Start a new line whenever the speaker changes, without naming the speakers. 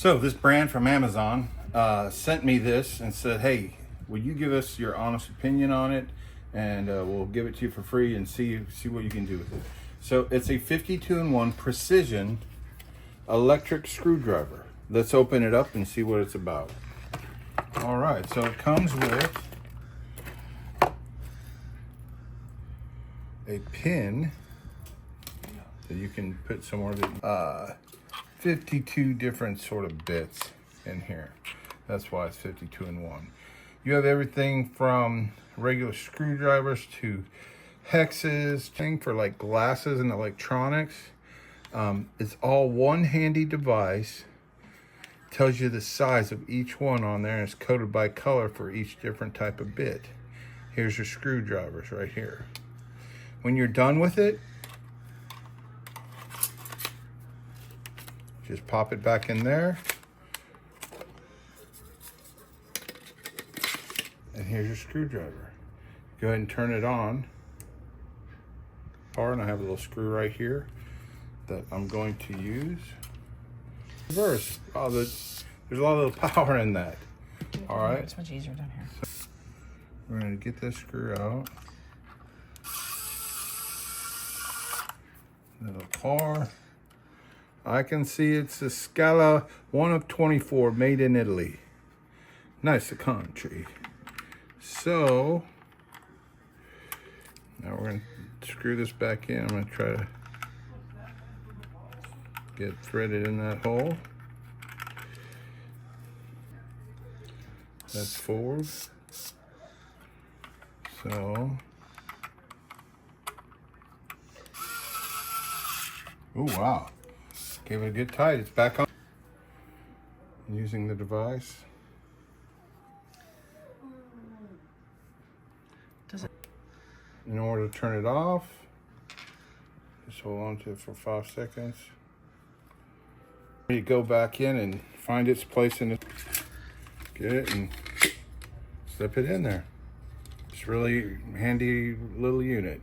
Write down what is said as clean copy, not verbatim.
So this brand from Amazon sent me this and said, hey, will you give us your honest opinion on it, and we'll give it to you for free and see what you can do with it. So it's a 52-in-1 precision electric screwdriver. Let's open it up and see what it's about. All right, so it comes with a pin that you can put somewhere that 52 different sort of bits in here. That's why it's 52-in-1. You have everything from regular screwdrivers to hexes, thing for like glasses and electronics. It's all one handy device. Tells you the size of each one on there, and it's coded by color for each different type of bit. Here's your screwdrivers right here. When you're done with it, just pop it back in there. And here's your screwdriver. Go ahead and turn it on. And I have a little screw right here that I'm going to use. Reverse. Oh, there's a lot of power in that. All right.
It's much easier down here.
So we're going to get this screw out. Little car. I can see it's a Scala 1 of 24, made in Italy. Nice country. So now we're going to screw this back in. I'm going to try to get threaded in that hole. That's forward. So, oh wow. Gave it a good tight. It's back on. Using the device.
Does it?
In order to turn it off, just hold on to it for 5 seconds. You go back in and find its place in it. Get it and slip it in there. It's really handy little unit.